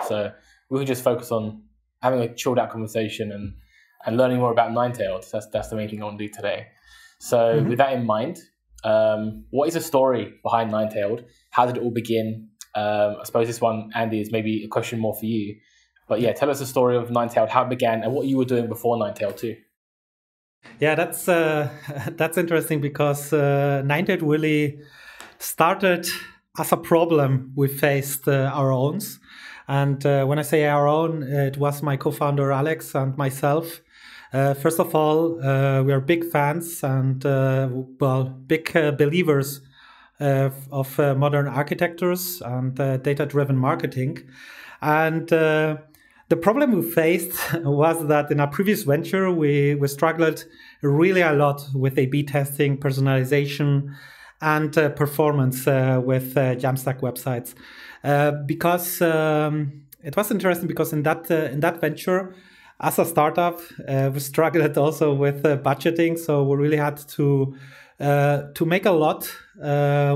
So we could just focus on having a chilled out conversation and learning more about Ninetailed. That's the main thing I want to do today. So with that in mind, what is the story behind Ninetailed? How did it all begin? I suppose this one, Andy, is maybe a question more for you. But yeah, tell us the story of Ninetailed, how it began, and what you were doing before Ninetailed too. Yeah, that's interesting because Ninetailed really started as a problem we faced our own. And when I say our own, it was my co-founder Alex and myself. First of all, we are big fans and big believers of modern architectures and data-driven marketing. And the problem we faced was that in our previous venture, we struggled really a lot with A/B testing, personalization, and performance with Jamstack websites. Because it was interesting because in that venture, as a startup, we struggled also with budgeting. So we really had to make a lot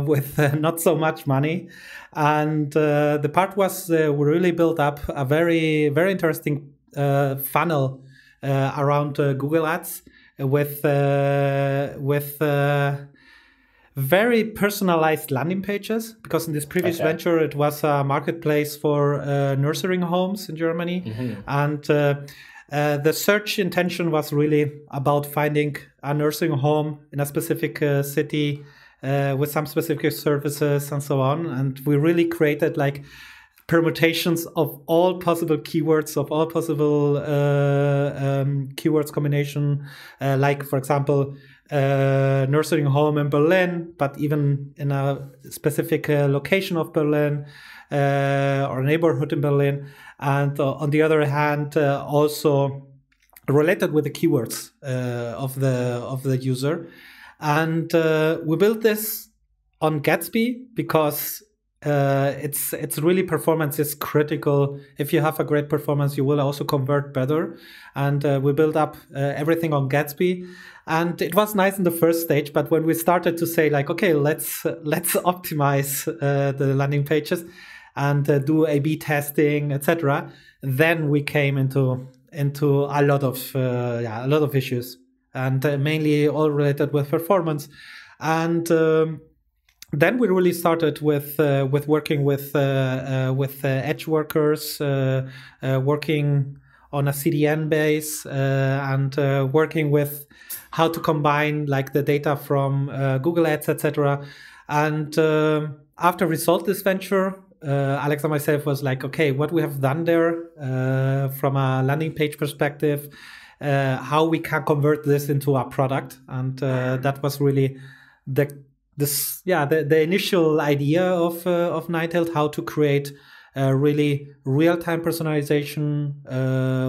with not so much money. And the part was we really built up a very, very interesting funnel around Google Ads with very personalized landing pages, because in this previous venture, it was a marketplace for nursery homes in Germany. And the search intention was really about finding a nursing home in a specific city with some specific services and so on. And we really created like permutations of all possible keywords, of all possible keywords combination, like, for example, nursing home in Berlin, but even in a specific location of Berlin or neighborhood in Berlin. And on the other hand, also related with the keywords of the user. And we built this on Gatsby because it's really performance is critical. If you have a great performance, you will also convert better. And we built up everything on Gatsby. And it was nice in the first stage, but when we started to say like, okay, let's optimize the landing pages and do A/B testing, etc., then we came into a lot of issues, and mainly all related with performance. And then we really started with working with edge workers, working on a CDN base, and working with how to combine like the data from Google Ads, etc. And after we sold this venture, Alex and myself was like, okay, what we have done there from a landing page perspective, how we can convert this into a product, and that was really the initial idea of Ninetailed, how to create really real-time personalization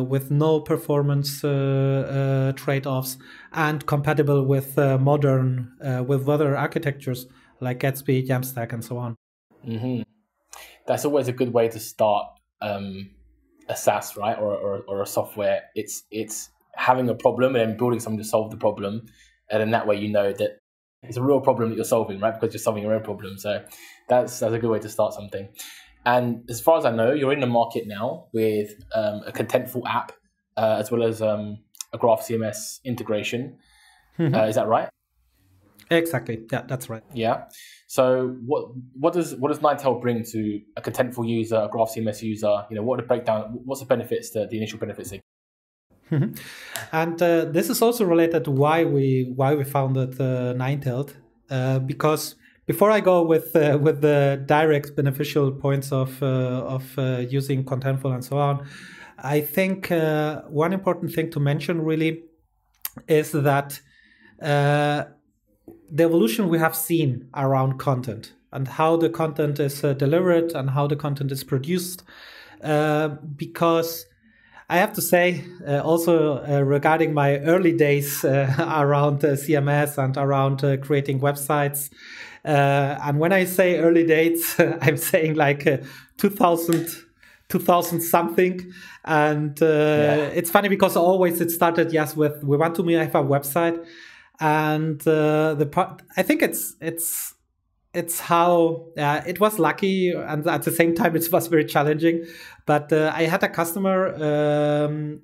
with no performance trade-offs and compatible with modern architectures like Gatsby, Jamstack, and so on. That's always a good way to start a SaaS, right, or a software. It's having a problem and then building something to solve the problem, and in that way you know that it's a real problem that you're solving, right? Because you're solving your own problem. So that's a good way to start something. And as far as I know, you're in the market now with a contentful app as well as a Graph CMS integration. Is that right? Exactly. Yeah, that's right. Yeah. So what does Ninetailed bring to a contentful user, a Graph CMS user? You know, what are the breakdown? What's the benefits? The initial benefits? And this is also related to why we founded Ninetailed, because before I go with the direct beneficial points of using contentful and so on, I think one important thing to mention really is that the evolution we have seen around content and how the content is delivered and how the content is produced, because I have to say, also regarding my early days around CMS and around creating websites, and when I say early dates, I'm saying like 2000 something, and it's funny because always it started with we want to have a website, and the part I think it's it's how it was lucky, and at the same time it was very challenging. But I had a customer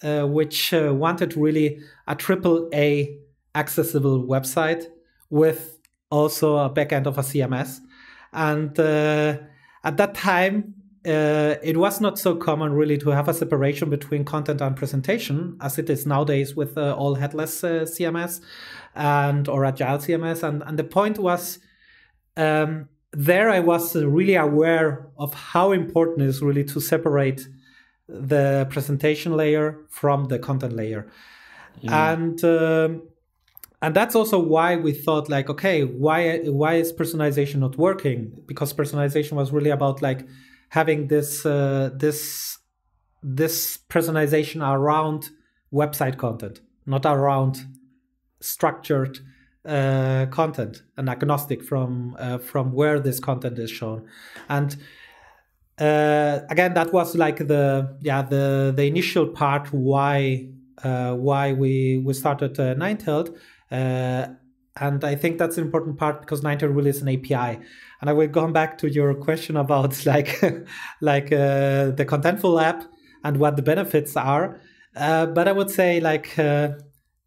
which wanted really a AAA accessible website with also a backend of a CMS. And at that time, it was not so common really to have a separation between content and presentation as it is nowadays with all headless CMS or agile CMS. And the point was, there I was really aware of how important it is really to separate the presentation layer from the content layer. And that's also why we thought like, okay, why is personalization not working? Because personalization was really about like having this personalization around website content, not around structured content and agnostic from where this content is shown. And again, that was like the initial part why we started Ninetailed. And I think that's an important part because Ninetailed really is an API. And I will go back to your question about like the Contentful app and what the benefits are. But I would say like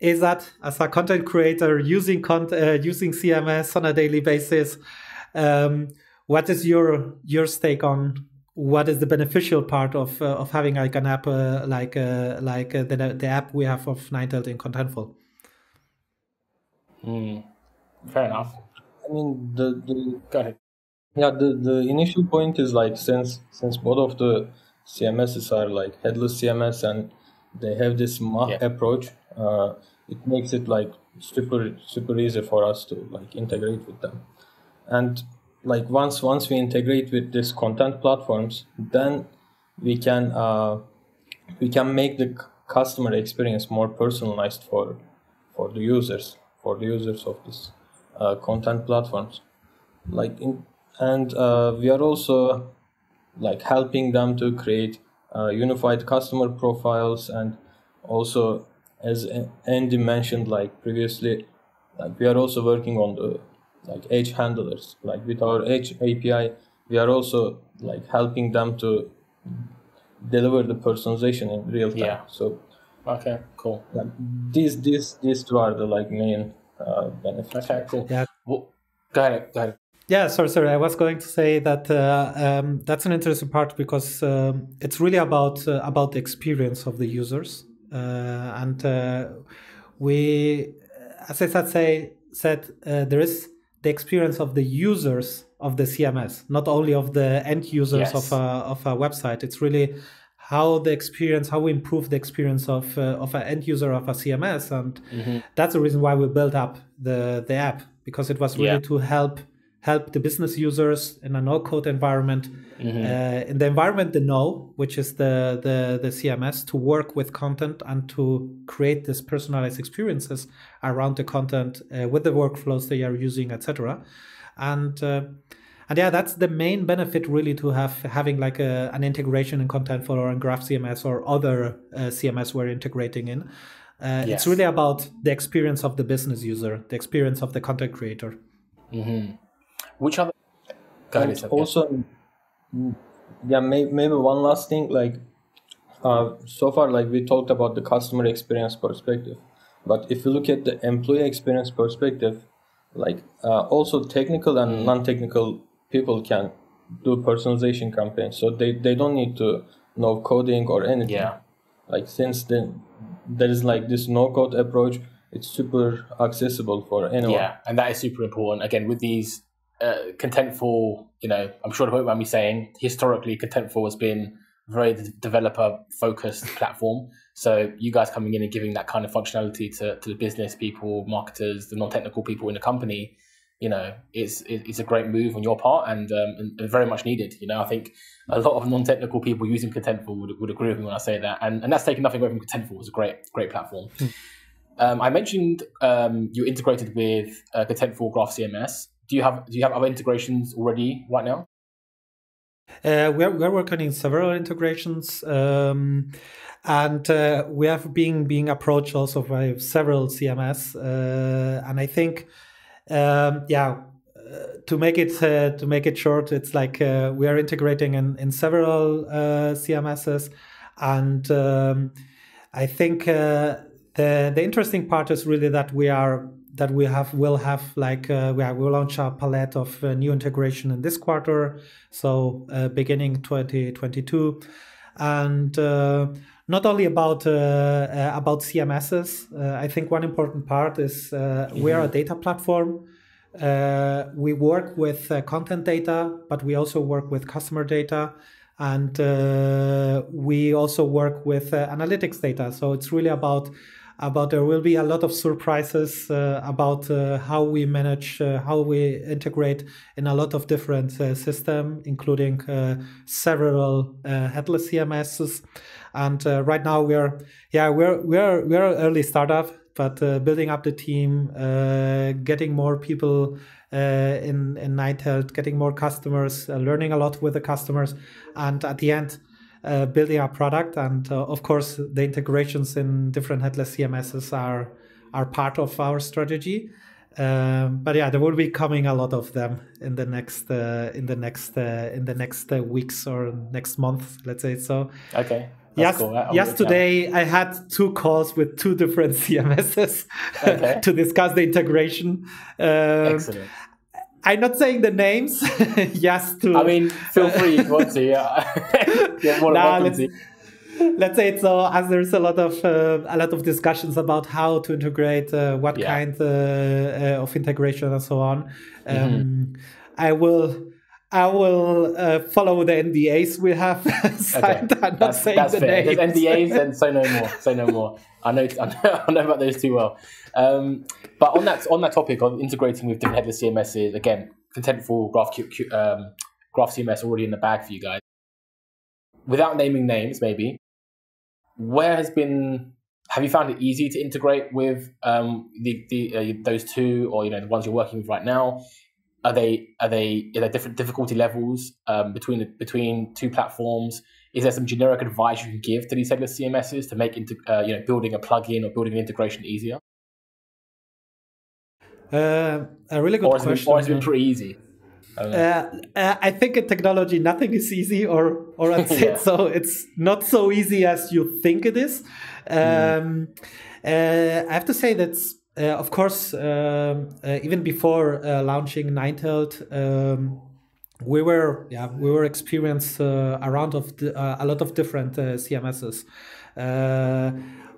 Esat, as a content creator using CMS on a daily basis, what is your take on what is the beneficial part of having like an app like the app we have of Ninetailed in Contentful? Fair enough. I mean, the Go ahead. Yeah, the initial point is like since both of the CMSs are like headless CMS and they have this approach, it makes it like super easy for us to like integrate with them. And like once we integrate with these content platforms, then we can make the customer experience more personalized for the users of this content platforms. We are also like helping them to create unified customer profiles, and also, as Andy mentioned like previously, like we are also working on the like edge handlers. Like with our edge API, we are also like helping them to deliver the personalization in real time. Yeah. So okay, cool. Like, these two are the like main benefits. Okay, cool. Yeah. Well, go ahead. Yeah, sorry. I was going to say that that's an interesting part because it's really about the experience of the users, and we, as I said, there is the experience of the users of the CMS, not only of the end users of a website. It's really how we improve the experience of an end user of a CMS, and that's the reason why we built up the app, because it was really to help the business users in a no-code environment, in the environment they know, which is the CMS, to work with content and to create this personalized experiences around the content with the workflows they are using, etc. And yeah, that's the main benefit really to having like an integration in Contentful or in Graph CMS or other CMS we're integrating in. It's really about the experience of the business user, the experience of the content creator. Which other? Also, maybe one last thing. Like, so far, like we talked about the customer experience perspective, but if you look at the employee experience perspective, like also technical and non-technical people can do personalization campaigns, so they don't need to know coding or anything. Yeah. Like since then there is like this no-code approach, it's super accessible for anyone. Yeah, and that is super important. Again, with these Contentful, I'm sure the point about me saying historically Contentful has been a very developer-focused platform. So you guys coming in and giving that kind of functionality to the business people, marketers, the non-technical people in the company, it's a great move on your part and very much needed. I think a lot of non-technical people using Contentful would agree with me when I say that, and that's taking nothing away from Contentful. It's a great platform. I mentioned you integrated with Contentful Graph CMS. Do you have other integrations already right now? We're working in several integrations, and we have being approached also by several CMS, and I think to make it short, it's like we are integrating in several CMSs, and I think the interesting part is really that we'll launch a palette of new integration in this quarter, so beginning 2022, and not only about CMSs. I think one important part is we are a data platform. We work with content data, but we also work with customer data, and we also work with analytics data. So it's really about there will be a lot of surprises about how we manage, how we integrate in a lot of different systems, including several headless CMSs. And right now we're an early startup, but building up the team, getting more people in Ninetailed, getting more customers, learning a lot with the customers, and at the end, building our product. And of course, the integrations in different headless CMSs are part of our strategy. But yeah, there will be coming a lot of them in the next weeks or next month, let's say so. Okay. Yes, cool. Yesterday I had 2 calls with 2 different CMSs to discuss the integration. Excellent. I'm not saying the names. Yes, I mean, feel free if you want to. Yeah. Let's say it so, as there's a lot of discussions about how to integrate, what kind of integration and so on. I will follow the NDAs we have signed. Okay. I'm not saying the fair. names. There's NDAs, then say no more. Say no more. I know about those too well. But on that topic of integrating with different headless CMSs, again, Contentful, Graph CMS already in the bag for you guys. Without naming names, maybe, have you found it easy to integrate with those 2, or the ones you're working with right now? Are there different difficulty levels between 2 platforms? Is there some generic advice you can give to these headless CMSs to make building a plugin or building an integration easier? A really good question. Or has it been pretty easy? I think in technology nothing is easy, or I'd say so. It's not so easy as you think it is. I have to say that. Of course, even before launching Ninetailed, we were experienced around a lot of different CMSs.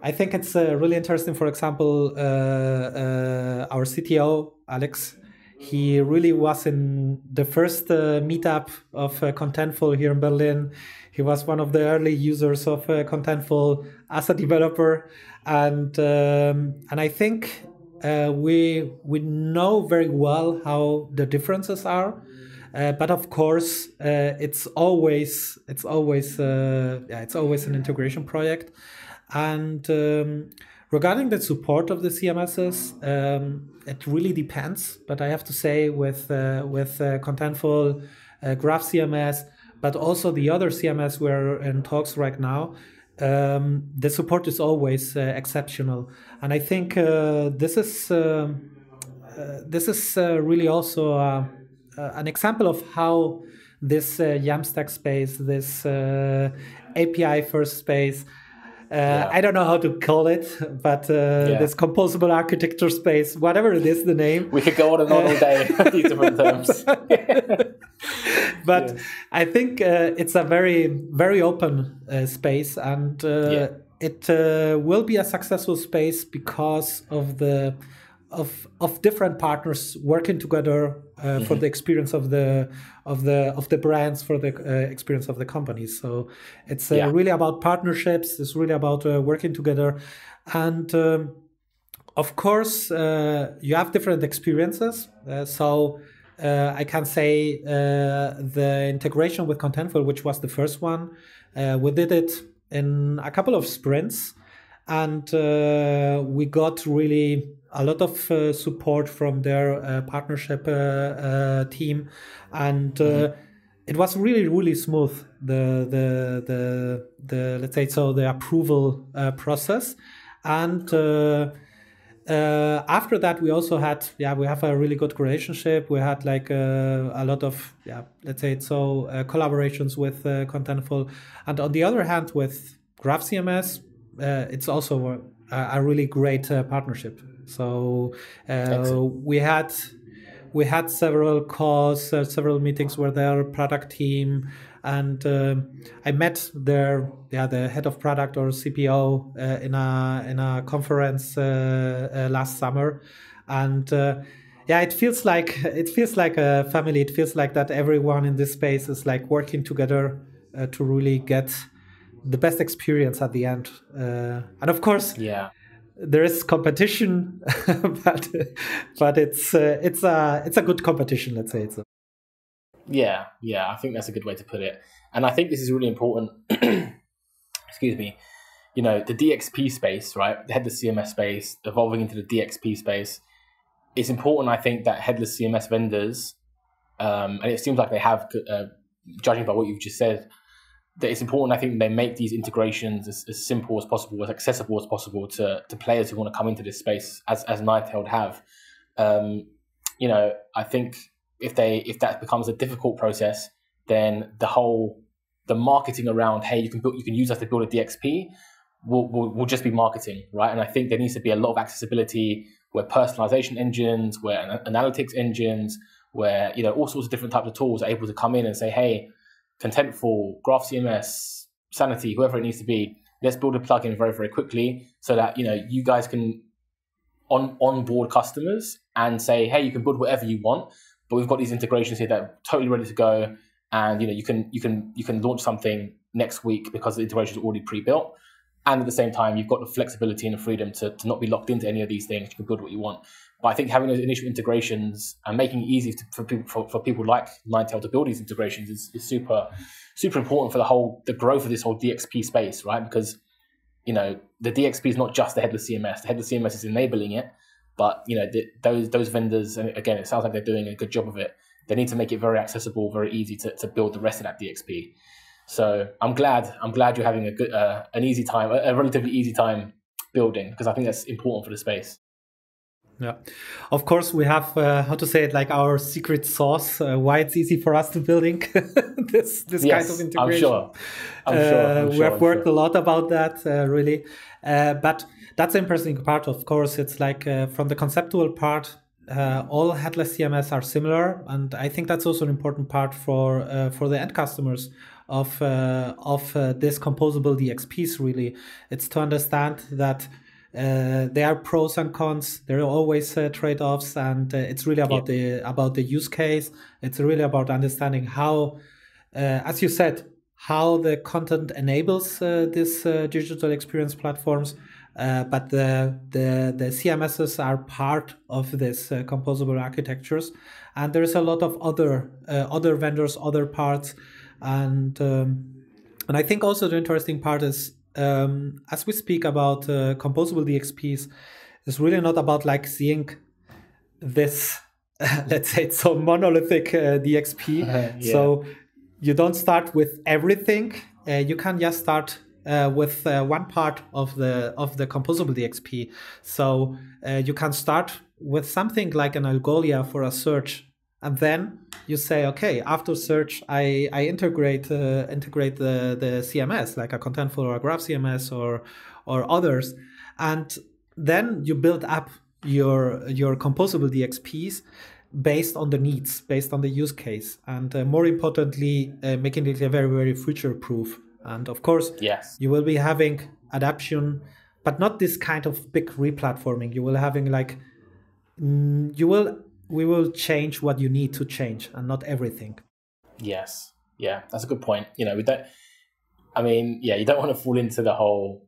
I think it's really interesting. For example, our CTO Alex, he really was in the first meetup of Contentful here in Berlin. He was one of the early users of Contentful as a developer, and I think we know very well how the differences are. But of course, it's always an integration project. And regarding the support of the CMSs, it really depends. But I have to say, with Contentful, Graph CMS, but also the other CMS we're in talks right now, the support is always exceptional. And I think this is really also an example of how this Jamstack space, this API first space, I don't know how to call it, but this composable architecture space, whatever it is, the name. We could go on and on all day with these different terms. But I think it's a very, very open space, and it will be a successful space because of of different partners working together for the experience of the brands, for the experience of the companies. So it's really about partnerships. It's really about working together, and of course you have different experiences. So I can say the integration with Contentful, which was the first one, we did it in a couple of sprints, and we got really a lot of support from their partnership team, and it was really, really smooth. The let's say so, the approval process, and After that, we also had, we have a really good relationship. We had like a lot of, let's say it's so, collaborations with Contentful. And on the other hand, with Graph CMS, it's also a really great partnership. So we had several calls, several meetings with their product team, and I met the head of product or CPO in a conference last summer, and it feels like a family. It feels like that everyone in this space is like working together to really get the best experience at the end, and of course, there is competition, but it's a good competition. Let's say Yeah, I think that's a good way to put it. And I think this is really important. Excuse me. The DXP space, right? The headless CMS space, evolving into the DXP space. It's important, I think, that headless CMS vendors, and it seems like they have, judging by what you've just said, that it's important, I think, they make these integrations as simple as possible, as accessible as possible to players who want to come into this space, as Ninetailed have. I think if that becomes a difficult process, then the marketing around, hey, you can use us to build a DXP will just be marketing, right? And I think there needs to be a lot of accessibility where personalization engines, where analytics engines, where all sorts of different types of tools are able to come in and say, hey, Contentful, Graph CMS, Sanity, whoever it needs to be, let's build a plugin very, very quickly so that you guys can onboard customers and say, hey, you can build whatever you want, but we've got these integrations here that are totally ready to go, and you can launch something next week because the integration is already pre-built, and at the same time you've got the flexibility and the freedom to not be locked into any of these things. You can build what you want. But I think having those initial integrations and making it easy for people like Ninetailed to build these integrations is super, super important for the growth of this whole DXP space, right? Because the DXP is not just the headless CMS. The headless CMS is enabling it, but those vendors, and again, it sounds like they're doing a good job of it. They need to make it very accessible, very easy to build the rest of that DXP. So I'm glad you're having a relatively easy time building, because I think that's important for the space. Yeah, of course we have like our secret sauce. Why it's easy for us to building this kind of integration. I'm sure. We have worked a lot about that, really. But that's the interesting part. Of course, it's like from the conceptual part, all headless CMS are similar, and I think that's also an important part for the end customers of this composable DXPs. Really, it's to understand that. There are pros and cons. There are always trade-offs, and it's really about the use case. It's really about understanding how, as you said, how the content enables these digital experience platforms. But the CMSs are part of this composable architectures, and there is a lot of other vendors, other parts, and I think also the interesting part is. As we speak about composable DXPs, it's really not about like seeing this, let's say it's so monolithic DXP. So you don't start with everything. You can just start with one part of the composable DXP. So you can start with something like an Algolia for a search, and then you say, okay, after search, I integrate the CMS, like a Contentful or a Graph CMS or others, and then you build up your composable DXPs based on the needs, based on the use case, and more importantly, making it very, very future-proof. And of course, you will be having adaptation, but not this kind of big replatforming. You will having like we will change what you need to change and not everything. Yes. Yeah, that's a good point. You don't want to fall into the whole,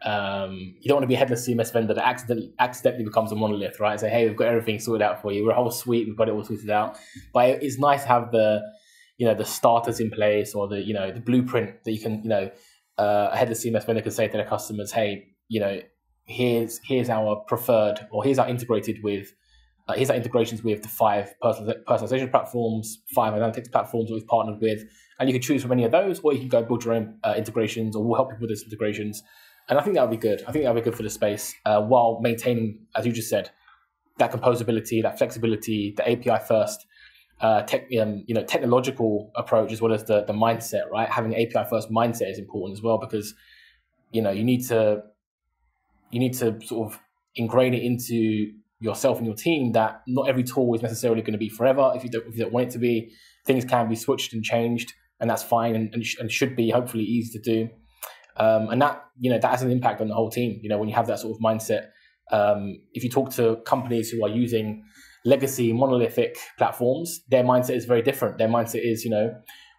you don't want to be a headless CMS vendor that accidentally becomes a monolith, right? Say, hey, we've got everything sorted out for you. We're a whole suite. We've got it all sorted out. But it's nice to have the starters in place, or the blueprint that you can, a headless CMS vendor can say to their customers, hey, here's our preferred, or here's our integrated with, here's our integrations with the 5 personalization platforms, 5 analytics platforms that we've partnered with, and you can choose from any of those, or you can go build your own integrations, or we'll help you with those integrations. And I think that would be good. I think that would be good for the space, while maintaining, as you just said, that composability, that flexibility, the API first, technological approach, as well as the mindset, right? Having an API first mindset is important as well, because you need to sort of ingrain it into yourself and your team that not every tool is necessarily going to be forever. If you don't want it to be, things can be switched and changed, and that's fine, and should be hopefully easy to do. And that that has an impact on the whole team. When you have that sort of mindset. If you talk to companies who are using legacy monolithic platforms, their mindset is very different. Their mindset is,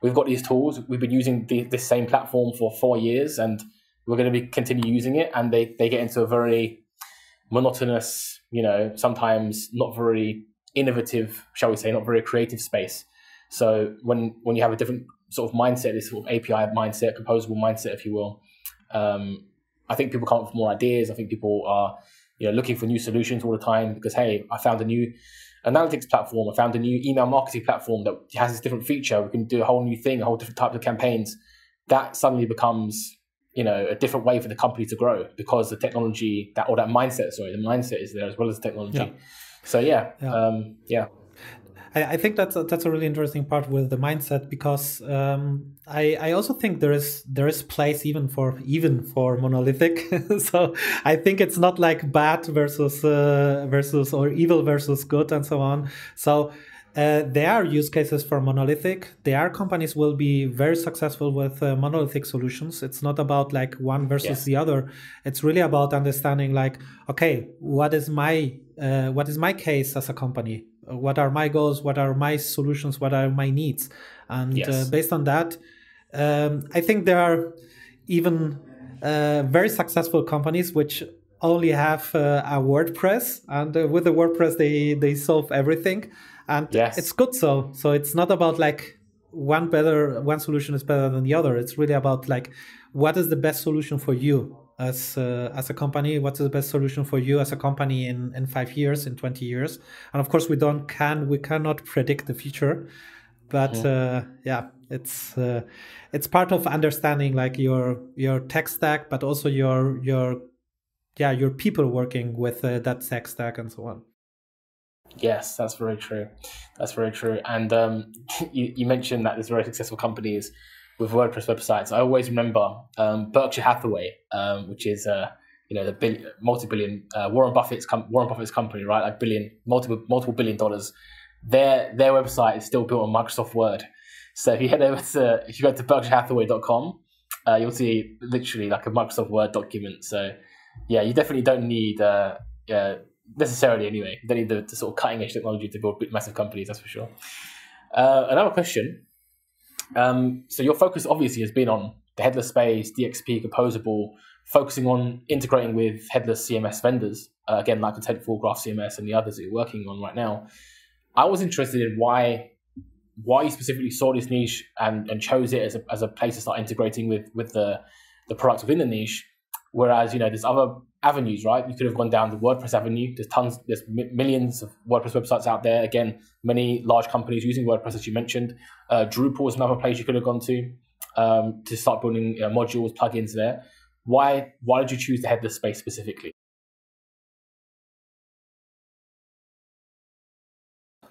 we've got these tools, we've been using this same platform for 4 years, and we're going to continue using it. And they get into a very monotonous, sometimes not very innovative, shall we say, not very creative space. So when you have a different sort of mindset, this sort of API mindset, composable mindset, if you will, I think people come up with more ideas. I think people are looking for new solutions all the time because, hey, I found a new analytics platform. I found a new email marketing platform that has this different feature. We can do a whole new thing, a whole different type of campaigns. That suddenly becomes, a different way for the company to grow because the technology, the mindset is there as well as the technology. Yeah. So yeah. I think that's a really interesting part with the mindset, because I also think there is place even for monolithic. So I think it's not like bad versus or evil versus good and so on. So there are use cases for monolithic. There are companies will be very successful with monolithic solutions. It's not about like one versus the other. It's really about understanding like, okay, what is my case as a company? What are my goals? What are my solutions? What are my needs? And based on that, I think there are even very successful companies which only have a WordPress, and with the WordPress they solve everything, and it's good. So it's not about like one solution is better than the other. It's really about like what is the best solution for you as a company. What's the best solution for you as a company in 5 years, in 20 years? And of course we cannot predict the future, but it's part of understanding like your tech stack, but also your people working with that tech stack and so on. Yes, that's very true. And you mentioned that there's very successful companies with WordPress websites. I always remember Berkshire Hathaway, which is the multi-billion Warren Buffett's company, right? Like multiple $billion. Their website is still built on Microsoft Word. So if you go to berkshirehathaway.com, you'll see literally like a Microsoft Word document. So yeah, you definitely don't need necessarily anyway. You don't need the sort of cutting edge technology to build massive companies. That's for sure. Another question. So your focus obviously has been on the headless space, DXP, composable, focusing on integrating with headless CMS vendors, again, like Contentful, Graph CMS, and the others that you're working on right now. I was interested in why you specifically saw this niche and chose it as a place to start integrating with the products within the niche, whereas there's other avenues, right? You could have gone down the WordPress avenue. There's millions of WordPress websites out there. Again, many large companies using WordPress, as you mentioned. Drupal is another place you could have gone to start building modules, plugins there. Why did you choose the headless space specifically?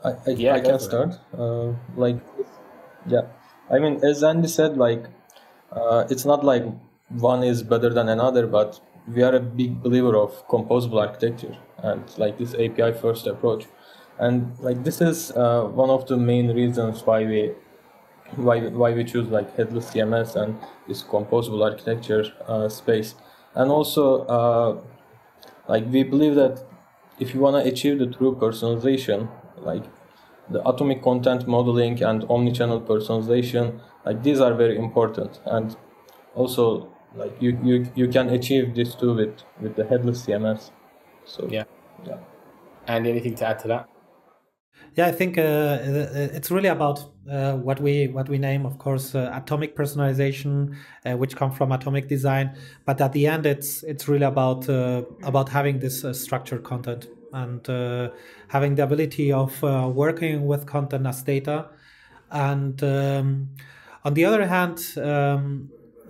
I can start. I mean, as Andy said, it's not like one is better than another, but we are a big believer of composable architecture and like this API first approach, and like this is one of the main reasons why we choose like headless CMS and this composable architecture space. And also we believe that if you want to achieve the true personalization, like the atomic content modeling and omnichannel personalization, like these are very important. And also like you can achieve this too with the headless CMS. So yeah. And anything to add to that? Yeah, I think it's really about what we name, of course, atomic personalization, which come from atomic design. But at the end, it's really about having this structured content and having the ability of working with content as data. And on the other hand,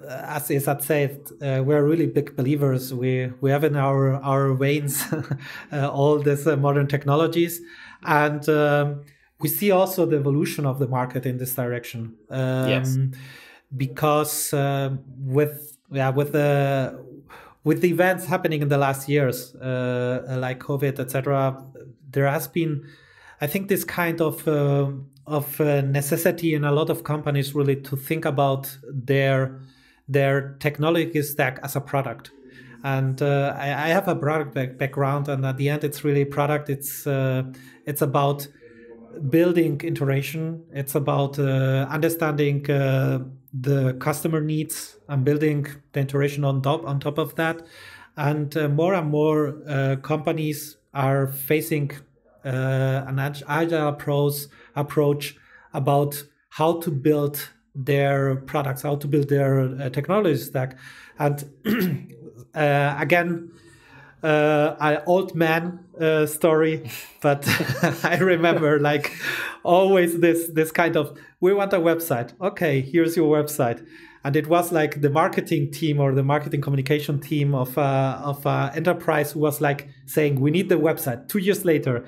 as Esat said, we're really big believers. We have in our veins all these modern technologies, and we see also the evolution of the market in this direction. Yes. Because with the events happening in the last years, like COVID, etc., there has been, I think, this kind of necessity in a lot of companies really to think about their technology stack as a product. And I have a product background, and at the end, it's really product. It's about building iteration. It's about understanding the customer needs and building the iteration on top of that. And more and more companies are facing an agile approach about how to build their products, how to build their technology stack. And again, an old man story, but I remember like always this kind of, we want a website. Okay, here's your website. And it was like the marketing team or the marketing communication team of enterprise who was like saying, we need the website. 2 years later,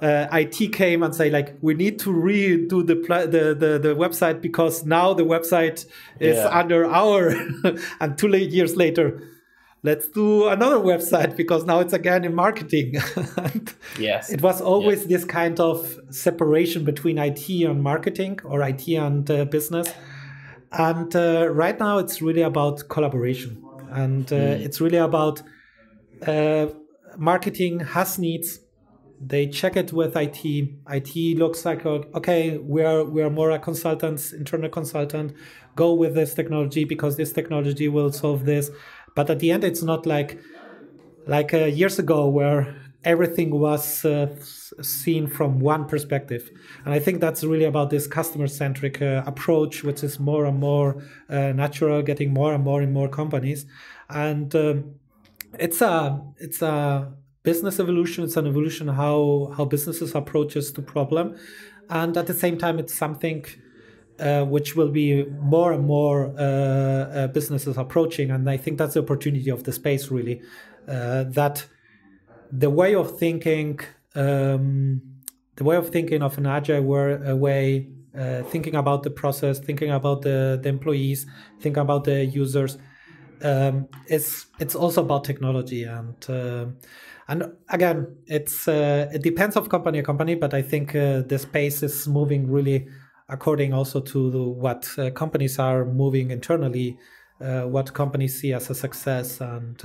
IT came and say like, we need to redo the website because now the website is under our, and 2 years later, let's do another website because now it's again in marketing. Yes. It was always this kind of separation between IT and marketing or IT and business. And right now it's really about collaboration. And it's really about marketing has needs. They check it with IT. IT looks like, okay, we are more a consultants, internal consultant. Go with this technology because this technology will solve this. But at the end, it's not like years ago where everything was seen from one perspective. And I think that's really about this customer-centric approach, which is more and more natural, getting more and more companies. And it's a business evolution. It's an evolution how businesses approaches to problem. And at the same time, it's something which will be more and more businesses approaching. And I think that's the opportunity of the space, really, that the way of thinking of an agile way, thinking about the process, thinking about the employees, thinking about the users, it's also about technology. And again, it depends of company to company, but I think the space is moving really according also to what companies are moving internally, what companies see as a success, and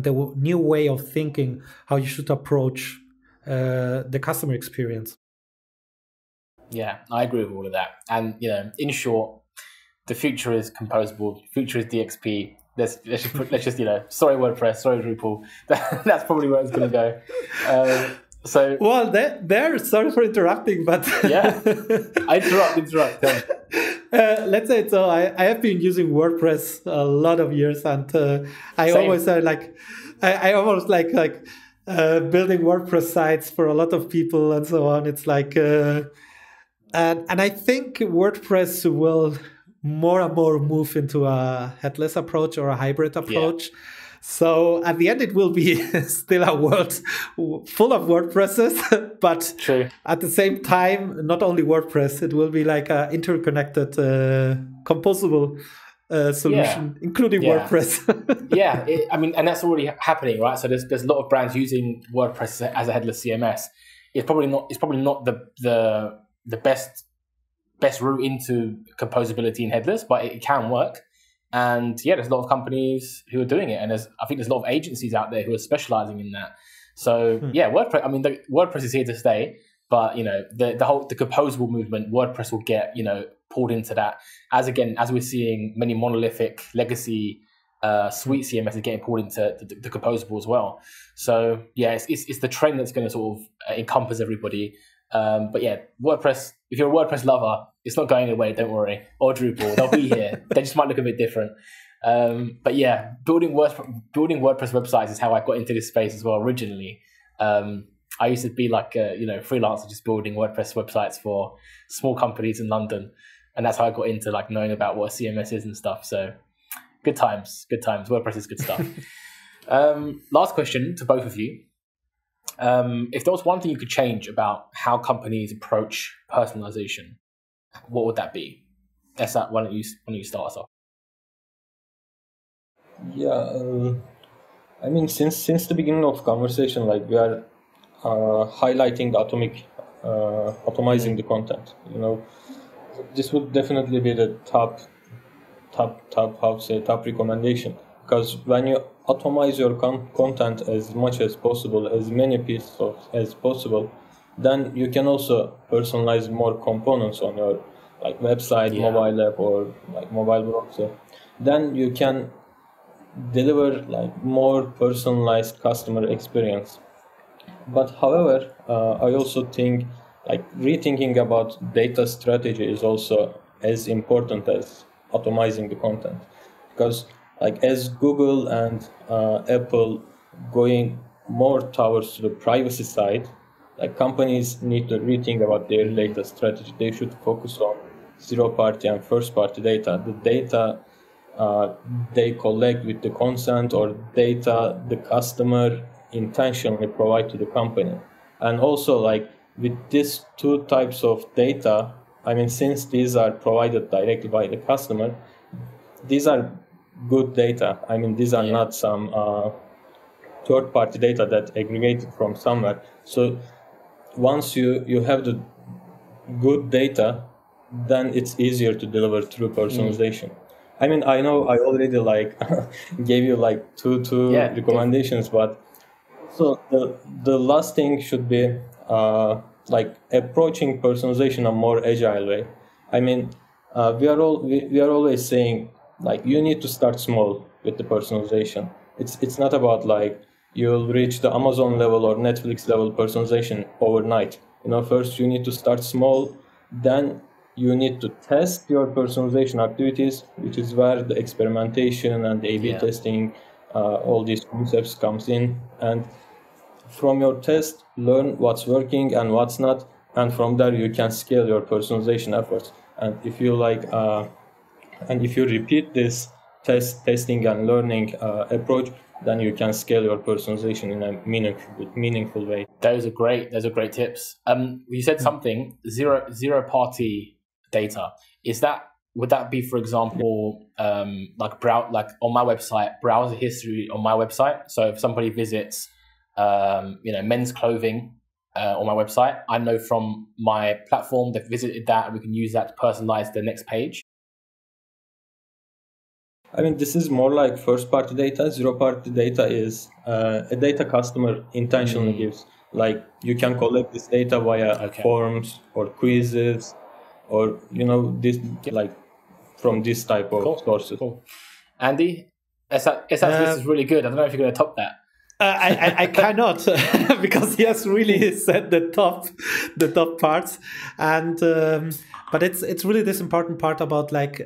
the new way of thinking how you should approach the customer experience. Yeah, I agree with all of that. And in short, the future is composable. The future is DXP. Let's just sorry WordPress, sorry Drupal. That's probably where it's going to go. So well, sorry for interrupting, but yeah, interrupt. Let's say so. I have been using WordPress a lot of years, and I always I almost like building WordPress sites for a lot of people and so on. It's like, and I think WordPress will more and more move into a headless approach or a hybrid approach. Yeah. So at the end, it will be still a world full of WordPresses, but True. At the same time, not only WordPress, it will be like an interconnected, composable solution, including WordPress. And that's already happening, right? So there's a lot of brands using WordPress as a headless CMS. It's probably not the best route into composability in headless, but it can work. And there's a lot of companies who are doing it, and I think there's a lot of agencies out there who are specializing in that. So WordPress. I mean, WordPress is here to stay, but the composable movement, WordPress will get pulled into that. As we're seeing many monolithic legacy suite CMS is getting pulled into the composable as well. So it's the trend that's going to sort of encompass everybody. But WordPress, if you're a WordPress lover, it's not going away, don't worry. Or Drupal, they'll be here. They just might look a bit different. But building WordPress websites is how I got into this space as well originally. I used to be like a freelancer just building WordPress websites for small companies in London. and that's how I got into like knowing about what CMS is and stuff. So good times. WordPress is good stuff. Last question to both of you. If there was one thing you could change about how companies approach personalization, what would that be? Esat, why don't you start us off? Yeah, I mean, since the beginning of conversation, like we are highlighting the atomizing the content. You know, this would definitely be the top recommendation, because when you atomize your content as much as possible, as many pieces as possible, then you can also personalize more components on your like website, mobile app, or like mobile browser. Then you can deliver like more personalized customer experience. But however, I also think like rethinking about data strategy is also as important as atomizing the content, because like as Google and Apple going more towards the privacy side, like companies need to rethink about their data strategy. They should focus on zero-party and first-party data. The data they collect with the consent, or data the customer intentionally provide to the company. And also like with these two types of data, I mean, since these are provided directly by the customer, these are good data. I mean, these are not some third-party data that aggregated from somewhere. So once you have the good data, then it's easier to deliver true personalization. I mean, I know I already like gave you like two recommendations, but so the last thing should be like approaching personalization in a more agile way. I mean, we are always saying like you need to start small with the personalization. It's not about like you'll reach the Amazon level or Netflix level personalization overnight. You know, first you need to start small, then you need to test your personalization activities, which is where the experimentation and the A/B testing, all these concepts comes in. And from your test, learn what's working and what's not, and from there you can scale your personalization efforts. And if you like, and if you repeat this testing and learning approach, then you can scale your personalization in a meaningful way. Those are great tips. You said something zero party data. Would that be, for example, like on my website, browser history on my website? So if somebody visits, men's clothing on my website, I know from my platform they've visited that, and we can use that to personalize the next page. I mean, this is more like first-party data. Zero-party data is a data customer intentionally gives. Like you can collect this data via forms or quizzes, or this like from this type of sources. Cool. Andy, Esat, this is really good. I don't know if you're going to top that. I cannot because he has really said the top parts, and but it's really this important part about like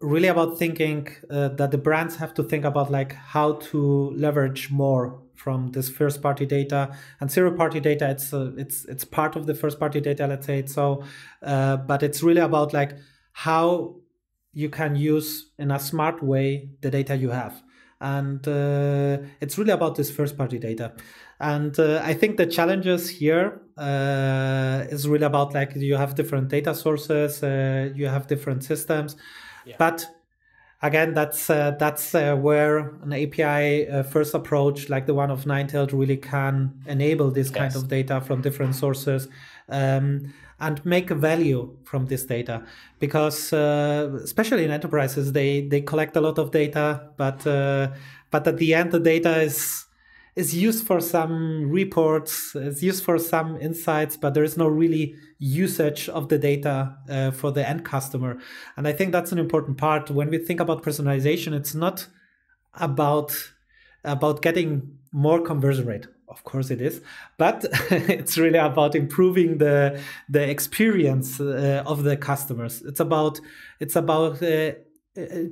really about thinking that the brands have to think about like how to leverage more from this first party data and zero party data. It's part of the first party data, let's say. So but it's really about like how you can use in a smart way the data you have, and it's really about this first party data. And I think the challenges here is really about like you have different data sources, you have different systems, but again, that's where an API first approach like the one of Ninetailed really can enable this kind of data from different sources and make a value from this data, because especially in enterprises they collect a lot of data, but at the end the data is used for some reports, is used for some insights, but there is no really usage of the data for the end customer. And I think that's an important part. When we think about personalization, it's not about getting more conversion rate. Of course it is, but it's really about improving the experience of the customers. It's about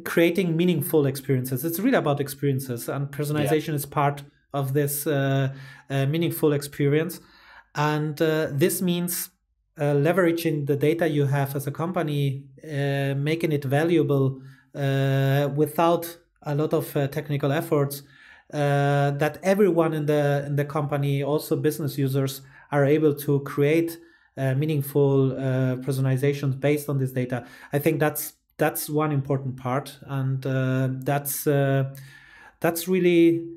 creating meaningful experiences. It's really about experiences, and personalization is part of this meaningful experience. And this means leveraging the data you have as a company, making it valuable without a lot of technical efforts, that everyone in the company, also business users, are able to create meaningful personalizations based on this data. I think that's one important part, and that's really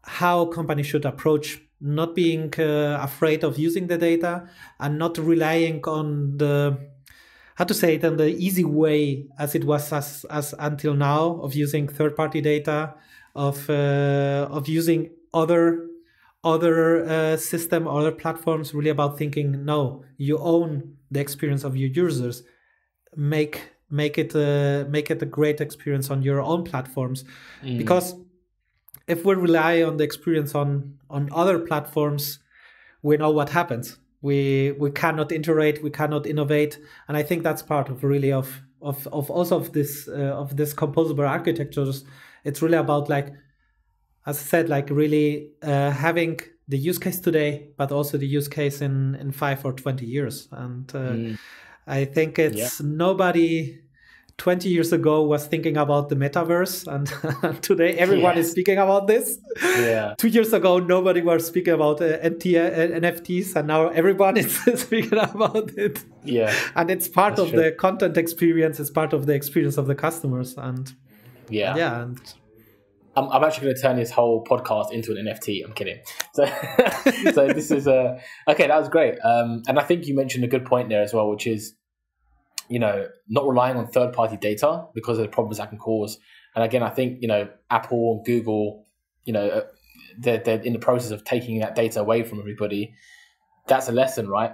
how companies should approach not being afraid of using the data and not relying on the, how to say it, on the easy way as it was as until now, of using third-party data, of using other system, other platforms. Really about thinking, no, you own the experience of your users. Make it a great experience on your own platforms, because if we rely on the experience on other platforms, we know what happens. We cannot iterate, we cannot innovate, and I think that's part of really of this composable architectures. It's really about, like, as I said, like really having the use case today, but also the use case in 5 or 20 years. And I think it's nobody 20 years ago was thinking about the metaverse, and today everyone is speaking about this. 2 years ago, nobody was speaking about NFTs, and now everyone is speaking about it. And it's part of the content experience. It's part of the experience of the customers. And and I'm actually going to turn this whole podcast into an NFT. I'm kidding. So this is okay. That was great. And I think you mentioned a good point there as well, which is, not relying on third-party data because of the problems that can cause. And again, I think, Apple and Google, they're in the process of taking that data away from everybody. That's a lesson, right?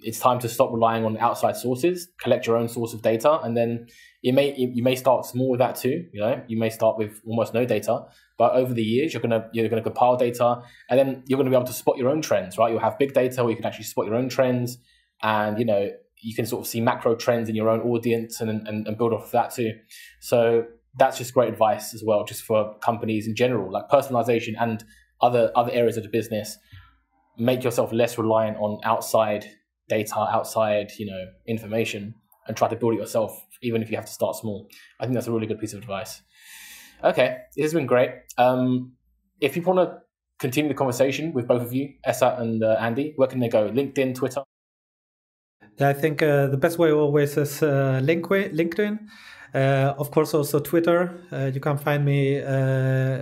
It's time to stop relying on outside sources, collect your own source of data, and then you may start small with that too. You may start with almost no data, but over the years you're gonna compile data, and then you're gonna be able to spot your own trends, right? You'll have big data where you can actually spot your own trends, and you can sort of see macro trends in your own audience and build off of that too. So that's just great advice as well, just for companies in general, like personalization and other areas of the business. Make yourself less reliant on outside data, outside, information, and try to build it yourself, even if you have to start small. I think that's a really good piece of advice. Okay, this has been great. If you want to continue the conversation with both of you, Esat and Andy, where can they go? LinkedIn, Twitter? Yeah, I think the best way always is LinkedIn. Of course, also Twitter. You can find me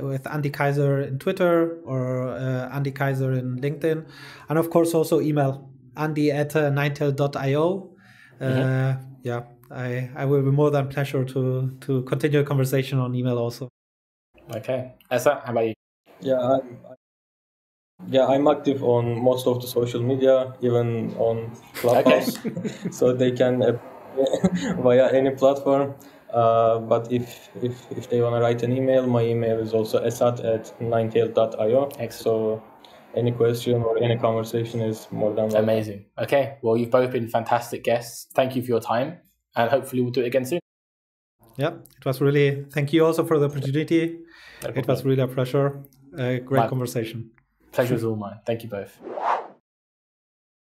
with Andy Kaiser in Twitter, or Andy Kaiser in LinkedIn. And of course, also email andy@ninetailed.io. I will be more than pleasure to continue a conversation on email also. Okay. Esat, how about you? I'm active on most of the social media, even on Clubhouse. So they can via any platform. But if they want to write an email, my email is also esat@ninetailed.io. So any question or any conversation is more than welcome. Amazing. Okay. Well, you've both been fantastic guests. Thank you for your time, and hopefully we'll do it again soon. Yeah, it was really, thank you also for the opportunity. It was really a pleasure. Great conversation. Pleasure is all mine. Thank you both.